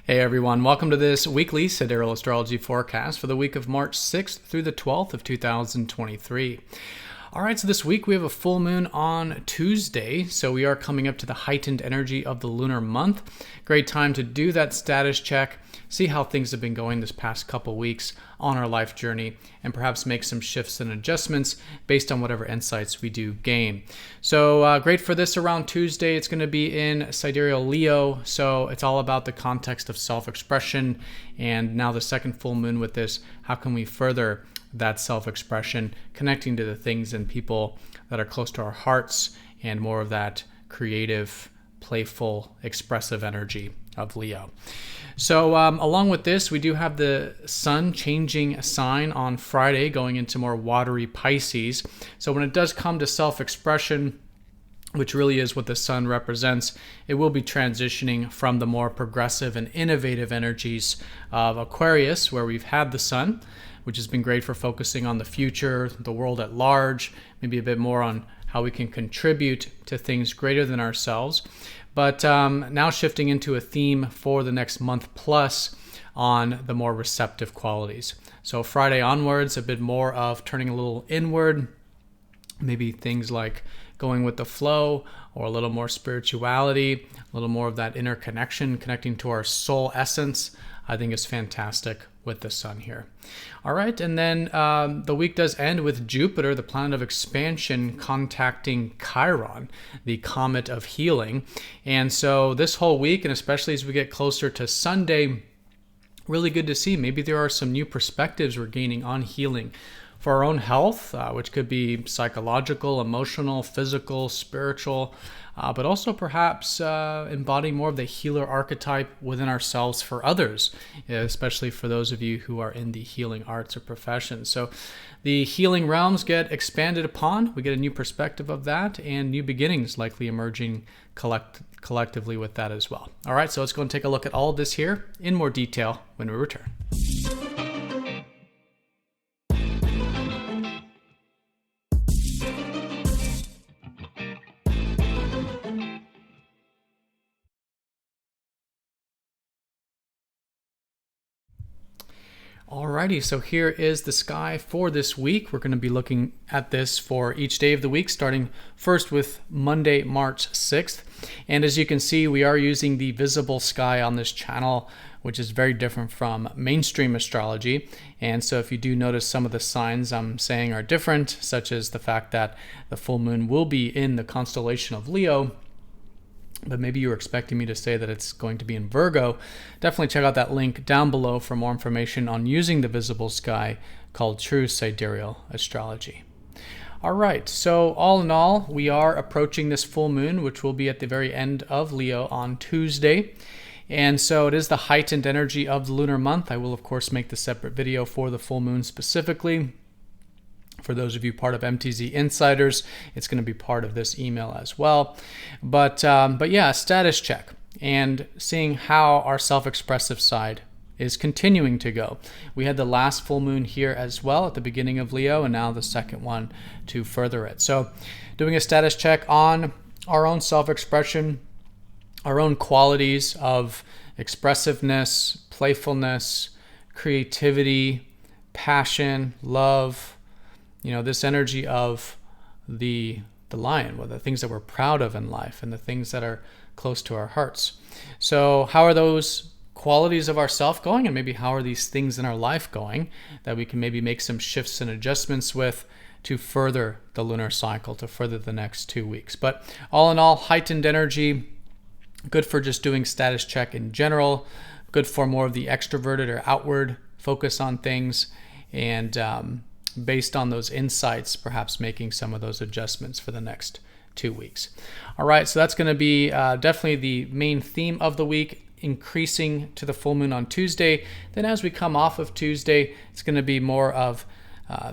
Hey everyone, welcome to this weekly Sidereal Astrology forecast for the week of March 6th through the 12th of 2023. All right, so this week we have a full moon on Tuesday, so we are coming up to the heightened energy of the lunar month. Great time to do that status check, see how things have been going this past couple weeks on our life journey, and perhaps make some shifts and adjustments based on whatever insights we do gain. So great for this around Tuesday. It's going to be in Sidereal Leo, so it's all about the context of self-expression. And now the second full moon with this, how can we further that self-expression, connecting to the things and people that are close to our hearts, and more of that creative, playful, expressive energy of Leo. So along with this, we do have the sun changing a sign on Friday, going into more watery Pisces. So when it does come to self-expression, which really is what the sun represents, it will be transitioning from the more progressive and innovative energies of Aquarius, where we've had the sun, which has been great for focusing on the future, the world at large, maybe a bit more on how we can contribute to things greater than ourselves. But now shifting into a theme for the next month plus on the more receptive qualities. So Friday onwards, a bit more of turning a little inward, maybe things like going with the flow, or a little more spirituality, a little more of that inner connection, connecting to our soul essence, I think is fantastic with the sun here. All right, and then the week does end with Jupiter, the planet of expansion, contacting Chiron, the comet of healing. And so this whole week, and especially as we get closer to Sunday, really good to see. Maybe there are some new perspectives we're gaining on healing for our own health, which could be psychological, emotional, physical, spiritual, but also perhaps embodying more of the healer archetype within ourselves for others, especially for those of you who are in the healing arts or professions. So the healing realms get expanded upon. We get a new perspective of that, and new beginnings likely emerging collectively with that as well. All right, so let's go and take a look at all of this here in more detail when we return. Alrighty, so here is the sky for this week. We're going to be looking at this for each day of the week, starting first with Monday, March 6th. And as you can see, we are using the visible sky on this channel, which is very different from mainstream astrology. And so if you do notice some of the signs I'm saying are different, such as the fact that the full moon will be in the constellation of Leo, but maybe you were expecting me to say that it's going to be in Virgo, definitely check out that link down below for more information on using the visible sky called True Sidereal Astrology. All right, so all in all, we are approaching this full moon, which will be at the very end of Leo on Tuesday. And so it is the heightened energy of the lunar month. I will, of course, make the separate video for the full moon specifically. For those of you part of MTZ Insiders, it's going to be part of this email as well. But yeah, status check and seeing how our self-expressive side is continuing to go. We had the last full moon here as well at the beginning of Leo, and now the second one to further it. So doing a status check on our own self-expression, our own qualities of expressiveness, playfulness, creativity, passion, love, this energy of the lion, well, the things that we're proud of in life and the things that are close to our hearts. So how are those qualities of ourself going, and maybe how are these things in our life going that we can maybe make some shifts and adjustments with to further the lunar cycle, to further the next 2 weeks. But all in all, heightened energy, good for just doing status check in general, good for more of the extroverted or outward focus on things, and based on those insights, perhaps making some of those adjustments for the next 2 weeks. All right, so that's going to be definitely the main theme of the week, increasing to the full moon on Tuesday. Then as we come off of Tuesday, it's going to be more of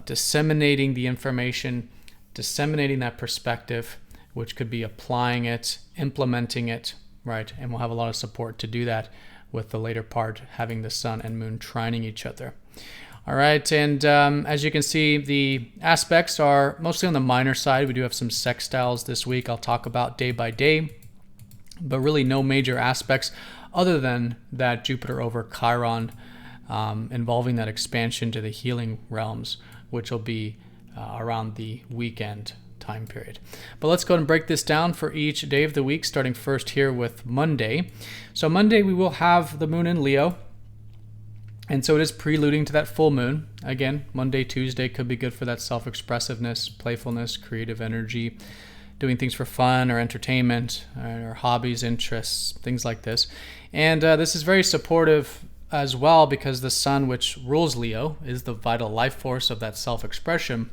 disseminating the information, disseminating that perspective, which could be applying it, implementing it, right? And we'll have a lot of support to do that with the later part, having the sun and moon trining each other. All right, and as you can see, the aspects are mostly on the minor side. We do have some sextiles this week I'll talk about day by day, but really no major aspects other than that Jupiter over Chiron, involving that expansion to the healing realms, which will be around the weekend time period. But let's go ahead and break this down for each day of the week, starting first here with Monday. So Monday we will have the moon in Leo, and so it is preluding to that full moon. Again, Monday, Tuesday could be good for that self-expressiveness, playfulness, creative energy, doing things for fun or entertainment or hobbies, interests, things like this. And this is very supportive as well because the sun, which rules Leo, is the vital life force of that self-expression,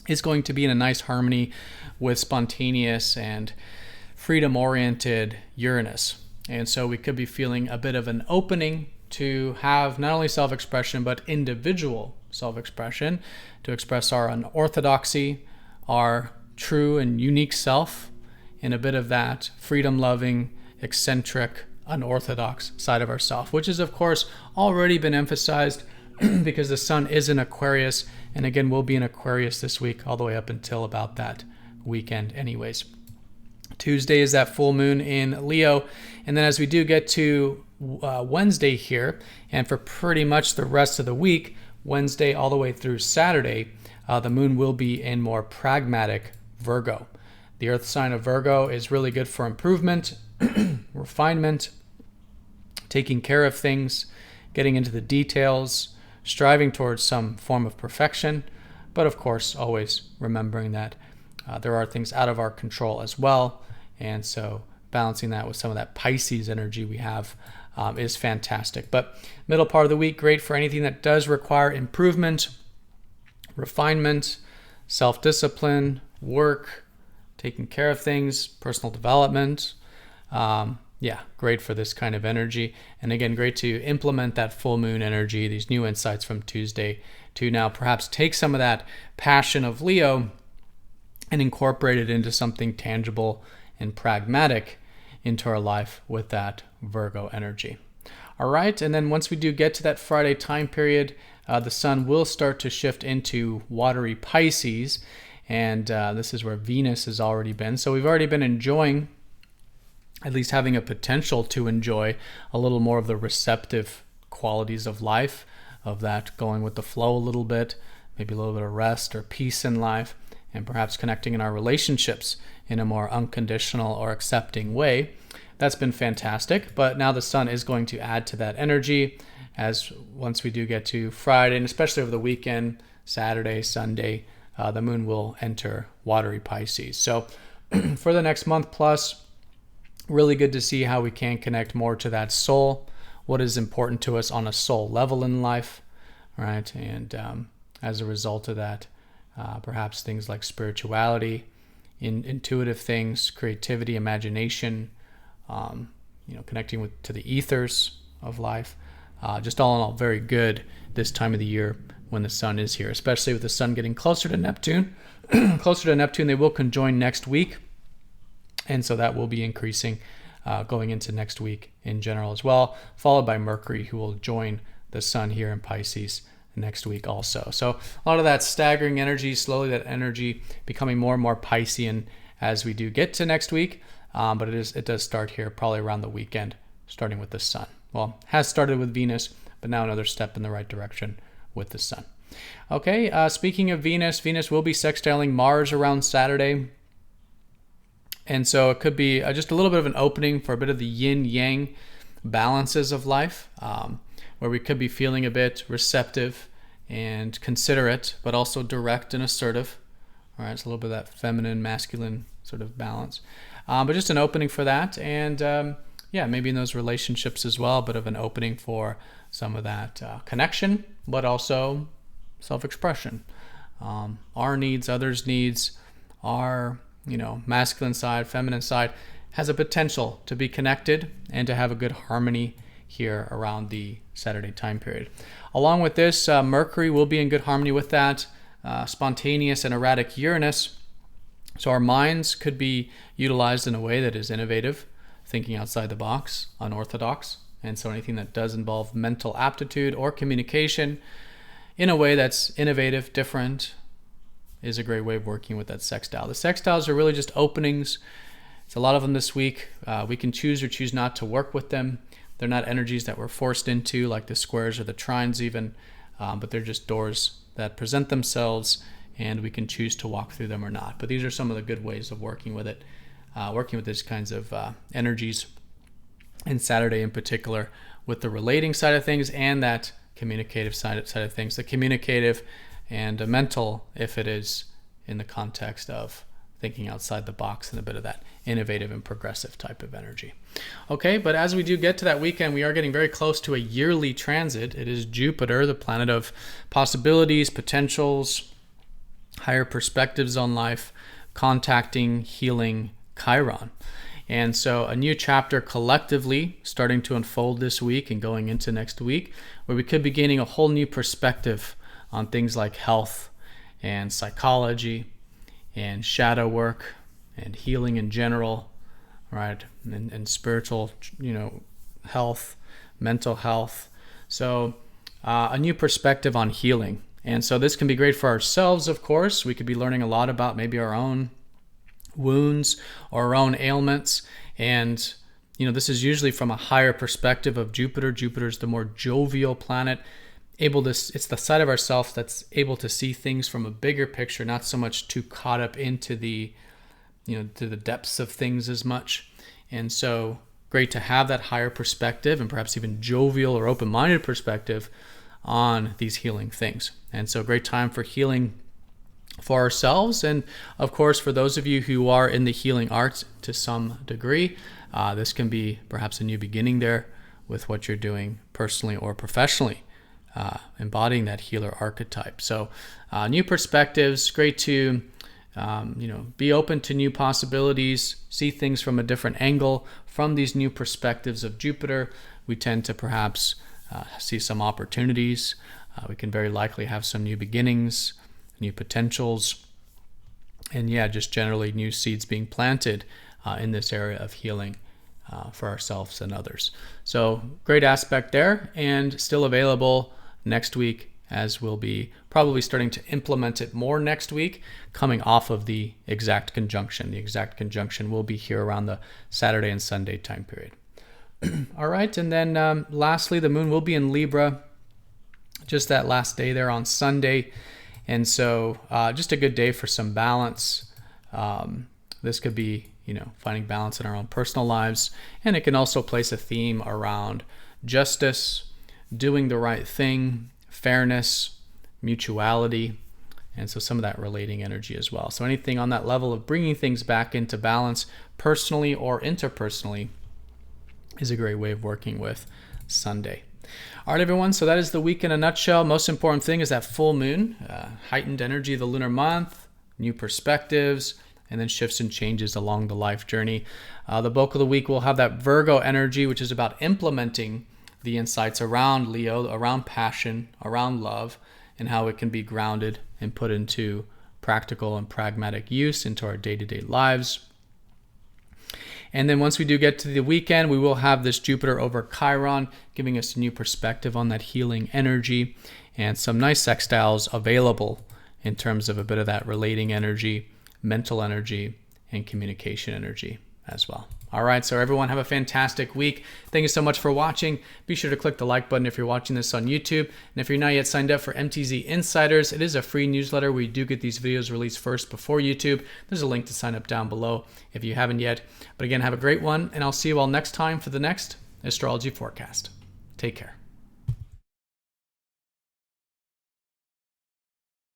is going to be in a nice harmony with spontaneous and freedom-oriented Uranus. And so we could be feeling a bit of an opening to have not only self-expression, but individual self-expression, to express our unorthodoxy, our true and unique self, in a bit of that freedom-loving, eccentric, unorthodox side of ourself, which is, of course, already been emphasized because the sun is in Aquarius, and again, we'll be in Aquarius this week all the way up until about that weekend anyways. Tuesday is that full moon in Leo, and then as we do get to Wednesday here, and for pretty much the rest of the week, Wednesday all the way through Saturday, the moon will be in more pragmatic Virgo. The earth sign of Virgo is really good for improvement, refinement, taking care of things, getting into the details, striving towards some form of perfection, but of course always remembering that there are things out of our control as well, and so balancing that with some of that Pisces energy we have is fantastic. But middle part of the week, great for anything that does require improvement, refinement, self-discipline, work, taking care of things, personal development. Great for this kind of energy. And again, great to implement that full moon energy, these new insights from Tuesday, to now perhaps take some of that passion of Leo and incorporate it into something tangible and pragmatic into our life with that Virgo energy. All right, and then once we do get to that Friday time period, the sun will start to shift into watery Pisces, and this is where Venus has already been. So we've already been enjoying, at least having a potential to enjoy, a little more of the receptive qualities of life, of that going with the flow a little bit, maybe a little bit of rest or peace in life, and perhaps connecting in our relationships in a more unconditional or accepting way. That's been fantastic, but now the sun is going to add to that energy as once we do get to Friday, and especially over the weekend, Saturday, Sunday, the moon will enter watery Pisces. So for the next month plus, really good to see how we can connect more to that soul, what is important to us on a soul level in life, right? And as a result of that, perhaps things like spirituality, intuitive things, creativity, imagination, connecting to the ethers of life. Just all in all, very good this time of the year when the sun is here, especially with the sun getting closer to Neptune. Closer to Neptune, they will conjoin next week. And so that will be increasing going into next week in general as well, followed by Mercury, who will join the sun here in Pisces next week also. So a lot of that staggering energy, slowly that energy becoming more and more Piscean as we do get to next week. But it does start here probably around the weekend, starting with the sun. Well, has started with Venus, but now another step in the right direction with the sun. Okay, speaking of Venus, Venus will be sextiling Mars around Saturday. And so it could be just a little bit of an opening for a bit of the yin-yang balances of life, where we could be feeling a bit receptive and considerate, but also direct and assertive. All right, it's a little bit of that feminine, masculine sort of balance. But just an opening for that. And maybe in those relationships as well, a bit of an opening for some of that connection, but also self-expression. Our needs, others' needs, our masculine side, feminine side has a potential to be connected and to have a good harmony here around the Saturday time period. Along with this, Mercury will be in good harmony with that, spontaneous and erratic Uranus. So our minds could be utilized in a way that is innovative, thinking outside the box, unorthodox. And so anything that does involve mental aptitude or communication in a way that's innovative, different, is a great way of working with that sextile. The sextiles are really just openings It's a lot of them this week. We can choose or choose not to work with them. They're not energies that we're forced into, like the squares or the trines even, but they're just doors that present themselves, and we can choose to walk through them or not. But these are some of the good ways of working with it, working with these kinds of energies, and Saturday in particular, with the relating side of things and that communicative side of things. The communicative and mental, if it is in the context of thinking outside the box, and a bit of that innovative and progressive type of energy. Okay, but as we do get to that weekend, we are getting very close to a yearly transit. It is Jupiter, the planet of possibilities, potentials, higher perspectives on life, contacting, healing Chiron. And so a new chapter collectively starting to unfold this week and going into next week, where we could be gaining a whole new perspective on things like health and psychology and shadow work and healing in general, right? And spiritual, health, mental health. So a new perspective on healing. And so this can be great for ourselves, of course. We could be learning a lot about maybe our own wounds or our own ailments. And, this is usually from a higher perspective of Jupiter. Jupiter's the more jovial planet. It's the side of ourselves that's able to see things from a bigger picture, not so much too caught up into the, to the depths of things as much. And so great to have that higher perspective and perhaps even jovial or open-minded perspective on these healing things. And so great time for healing for ourselves, and of course for those of you who are in the healing arts to some degree, this can be perhaps a new beginning there with what you're doing personally or professionally, embodying that healer archetype. So new perspectives, great to be open to new possibilities, see things from a different angle. From these new perspectives of Jupiter, we tend to perhaps see some opportunities. We can very likely have some new beginnings, new potentials, and just generally new seeds being planted in this area of healing for ourselves and others. So great aspect there, and still available next week, as we'll be probably starting to implement it more next week, coming off of the exact conjunction. The exact conjunction will be here around the Saturday and Sunday time period. All right, and then lastly, the moon will be in Libra just that last day there on Sunday. And so just a good day for some balance. This could be, finding balance in our own personal lives. And it can also place a theme around justice, doing the right thing, fairness, mutuality. And so some of that relating energy as well. So anything on that level of bringing things back into balance personally or interpersonally is a great way of working with Sunday. All right, everyone, so that is the week in a nutshell. Most important thing is that full moon, heightened energy of the lunar month, new perspectives, and then shifts and changes along the life journey. The bulk of the week will have that Virgo energy, which is about implementing the insights around Leo, around passion, around love, and how it can be grounded and put into practical and pragmatic use into our day-to-day lives. And then once we do get to the weekend, we will have this Jupiter over Chiron, giving us a new perspective on that healing energy, and some nice sextiles available in terms of a bit of that relating energy, mental energy, and communication energy as well. All right, so everyone have a fantastic week. Thank you so much for watching. Be sure to click the like button if you're watching this on YouTube. And if you're not yet signed up for MTZ Insiders, it is a free newsletter where you do get these videos released first before YouTube. There's a link to sign up down below if you haven't yet. But again, have a great one, and I'll see you all next time for the next astrology forecast. Take care.